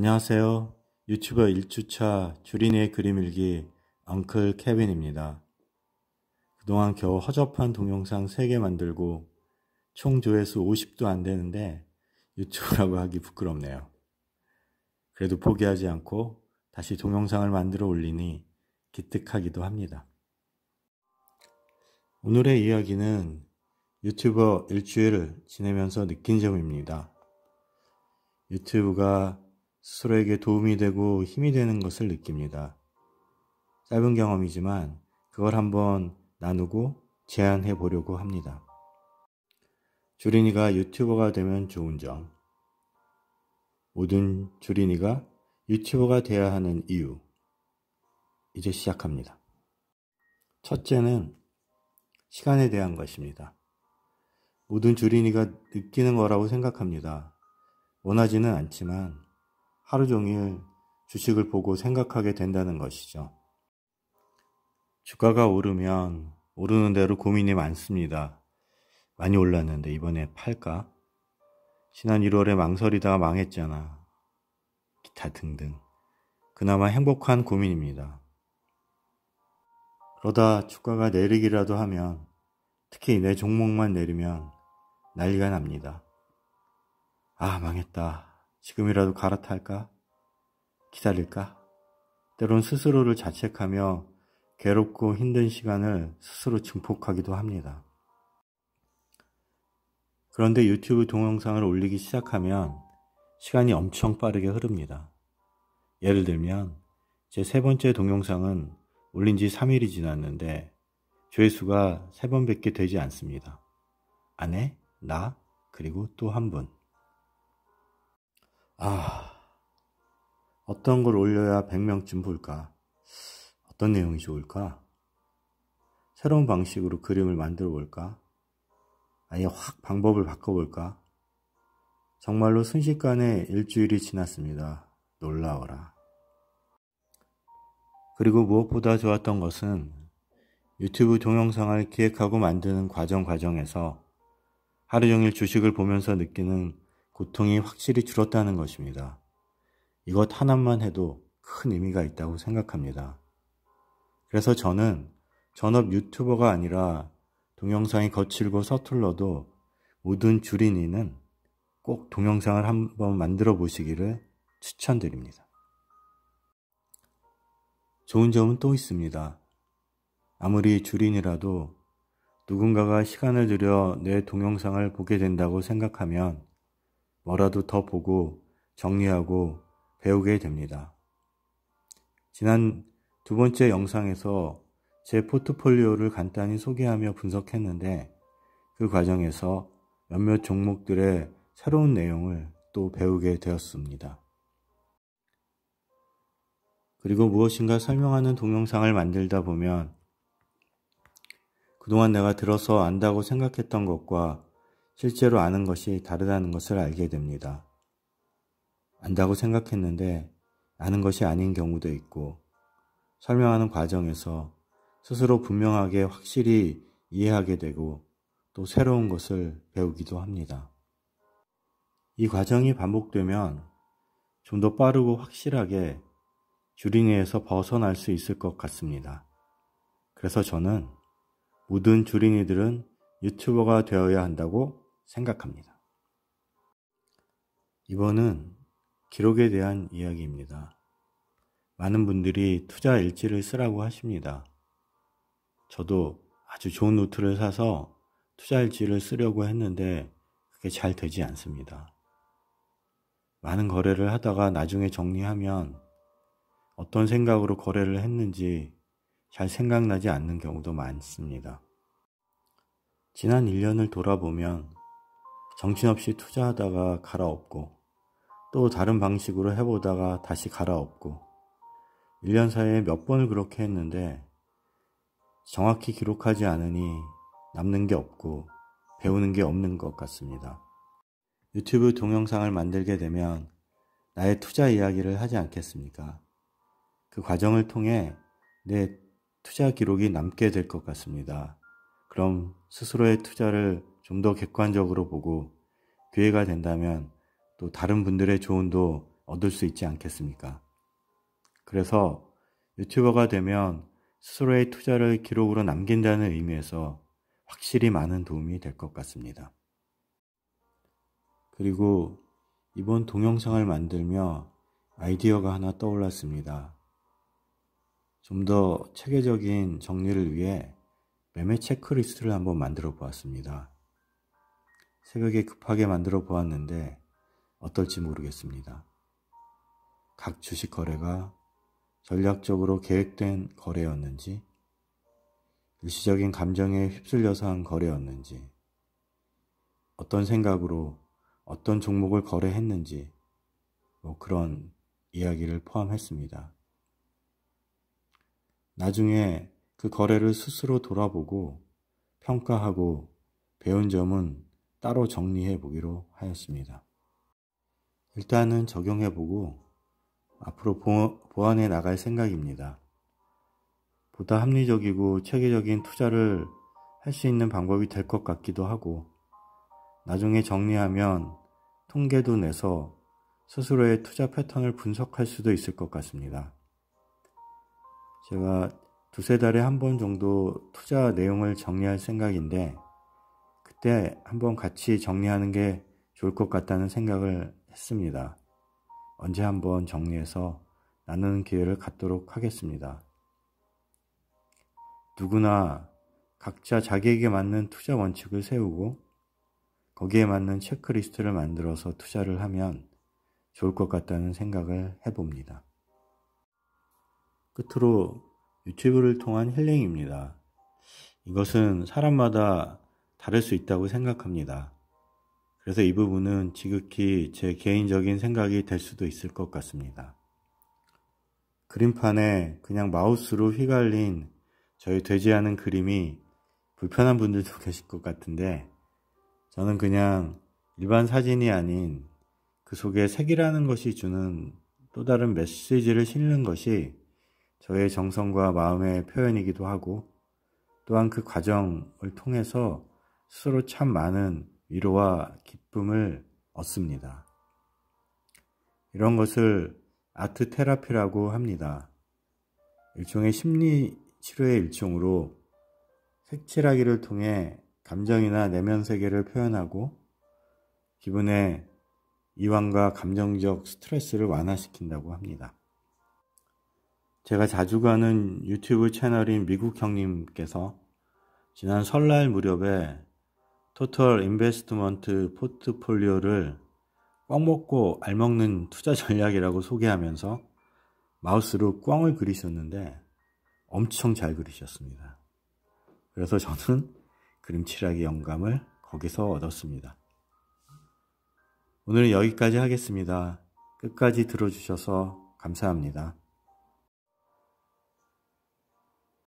안녕하세요. 유튜버 1주차 주린이의 그림일기 엉클 케빈입니다. 그동안 겨우 허접한 동영상 3개 만들고 총 조회수 50도 안 되는데 유튜브라고 하기 부끄럽네요. 그래도 포기하지 않고 다시 동영상을 만들어 올리니 기특하기도 합니다. 오늘의 이야기는 유튜버 일주일을 지내면서 느낀 점입니다. 유튜브가 스스로에게 도움이 되고 힘이 되는 것을 느낍니다. 짧은 경험이지만 그걸 한번 나누고 제안해 보려고 합니다. 주린이가 유튜버가 되면 좋은 점, 모든 주린이가 유튜버가 돼야 하는 이유, 이제 시작합니다. 첫째는 시간에 대한 것입니다. 모든 주린이가 느끼는 거라고 생각합니다. 원하지는 않지만 하루 종일 주식을 보고 생각하게 된다는 것이죠. 주가가 오르면 오르는 대로 고민이 많습니다. 많이 올랐는데 이번에 팔까? 지난 1월에 망설이다가 망했잖아. 기타 등등. 그나마 행복한 고민입니다. 그러다 주가가 내리기라도 하면, 특히 내 종목만 내리면 난리가 납니다. 아, 망했다. 지금이라도 갈아탈까? 기다릴까? 때론 스스로를 자책하며 괴롭고 힘든 시간을 스스로 증폭하기도 합니다. 그런데 유튜브 동영상을 올리기 시작하면 시간이 엄청 빠르게 흐릅니다. 예를 들면 제 3번째 동영상은 올린 지 3일이 지났는데 조회수가 3번밖에 되지 않습니다. 아내, 나, 그리고 또 한 분. 어떤 걸 올려야 100명쯤 볼까? 어떤 내용이 좋을까? 새로운 방식으로 그림을 만들어 볼까? 아예 확 방법을 바꿔볼까? 정말로 순식간에 일주일이 지났습니다. 놀라워라. 그리고 무엇보다 좋았던 것은 유튜브 동영상을 기획하고 만드는 과정에서 하루 종일 주식을 보면서 느끼는 고통이 확실히 줄었다는 것입니다. 이것 하나만 해도 큰 의미가 있다고 생각합니다. 그래서 저는 전업 유튜버가 아니라 동영상이 거칠고 서툴러도 모든 주린이는 꼭 동영상을 한번 만들어 보시기를 추천드립니다. 좋은 점은 또 있습니다. 아무리 주린이라도 누군가가 시간을 들여 내 동영상을 보게 된다고 생각하면 뭐라도 더 보고 정리하고 배우게 됩니다. 지난 2번째 영상에서 제 포트폴리오를 간단히 소개하며 분석했는데 그 과정에서 몇몇 종목들의 새로운 내용을 또 배우게 되었습니다. 그리고 무엇인가 설명하는 동영상을 만들다 보면 그동안 내가 들어서 안다고 생각했던 것과 실제로 아는 것이 다르다는 것을 알게 됩니다. 안다고 생각했는데 아는 것이 아닌 경우도 있고, 설명하는 과정에서 스스로 분명하게 확실히 이해하게 되고 또 새로운 것을 배우기도 합니다. 이 과정이 반복되면 좀 더 빠르고 확실하게 주린이에서 벗어날 수 있을 것 같습니다. 그래서 저는 모든 주린이들은 유튜버가 되어야 한다고 생각합니다. 이번은 기록에 대한 이야기입니다. 많은 분들이 투자 일지를 쓰라고 하십니다. 저도 아주 좋은 노트를 사서 투자 일지를 쓰려고 했는데 그게 잘 되지 않습니다. 많은 거래를 하다가 나중에 정리하면 어떤 생각으로 거래를 했는지 잘 생각나지 않는 경우도 많습니다. 지난 1년을 돌아보면 정신없이 투자하다가 갈아엎고 또 다른 방식으로 해보다가 다시 갈아엎고 1년 사이에 몇 번을 그렇게 했는데 정확히 기록하지 않으니 남는 게 없고 배우는 게 없는 것 같습니다. 유튜브 동영상을 만들게 되면 나의 투자 이야기를 하지 않겠습니까? 그 과정을 통해 내 투자 기록이 남게 될 것 같습니다. 그럼 스스로의 투자를 좀 더 객관적으로 보고 기회가 된다면 또 다른 분들의 조언도 얻을 수 있지 않겠습니까? 그래서 유튜버가 되면 스스로의 투자를 기록으로 남긴다는 의미에서 확실히 많은 도움이 될 것 같습니다. 그리고 이번 동영상을 만들며 아이디어가 하나 떠올랐습니다. 좀 더 체계적인 정리를 위해 매매 체크리스트를 한번 만들어 보았습니다. 새벽에 급하게 만들어 보았는데 어떨지 모르겠습니다. 각 주식 거래가 전략적으로 계획된 거래였는지, 일시적인 감정에 휩쓸려서 한 거래였는지, 어떤 생각으로 어떤 종목을 거래했는지, 그런 이야기를 포함했습니다. 나중에 그 거래를 스스로 돌아보고 평가하고 배운 점은 따로 정리해 보기로 하였습니다. 일단은 적용해 보고 앞으로 보완해 나갈 생각입니다. 보다 합리적이고 체계적인 투자를 할 수 있는 방법이 될 것 같기도 하고, 나중에 정리하면 통계도 내서 스스로의 투자 패턴을 분석할 수도 있을 것 같습니다. 제가 두세 달에 한 번 정도 투자 내용을 정리할 생각인데, 그때 한번 같이 정리하는 게 좋을 것 같다는 생각을 했습니다. 언제 한번 정리해서 나누는 기회를 갖도록 하겠습니다. 누구나 각자 자기에게 맞는 투자 원칙을 세우고 거기에 맞는 체크리스트를 만들어서 투자를 하면 좋을 것 같다는 생각을 해봅니다. 끝으로 유튜브를 통한 힐링입니다. 이것은 사람마다 다를 수 있다고 생각합니다. 그래서 이 부분은 지극히 제 개인적인 생각이 될 수도 있을 것 같습니다. 그림판에 그냥 마우스로 휘갈린 저희 되지 않은 그림이 불편한 분들도 계실 것 같은데, 저는 그냥 일반 사진이 아닌 그 속에 색이라는 것이 주는 또 다른 메시지를 실는 것이 저의 정성과 마음의 표현이기도 하고, 또한 그 과정을 통해서 스스로 참 많은 위로와 기쁨을 얻습니다. 이런 것을 아트 테라피라고 합니다. 일종의 심리 치료의 일종으로 색칠하기를 통해 감정이나 내면 세계를 표현하고 기분의 이완과 감정적 스트레스를 완화시킨다고 합니다. 제가 자주 가는 유튜브 채널인 미국 형님께서 지난 설날 무렵에 토털 인베스트먼트 포트폴리오를 꽝 먹고 알 먹는 투자 전략이라고 소개하면서 마우스로 꽝을 그리셨는데 엄청 잘 그리셨습니다. 그래서 저는 그림칠하기 영감을 거기서 얻었습니다. 오늘은 여기까지 하겠습니다. 끝까지 들어주셔서 감사합니다.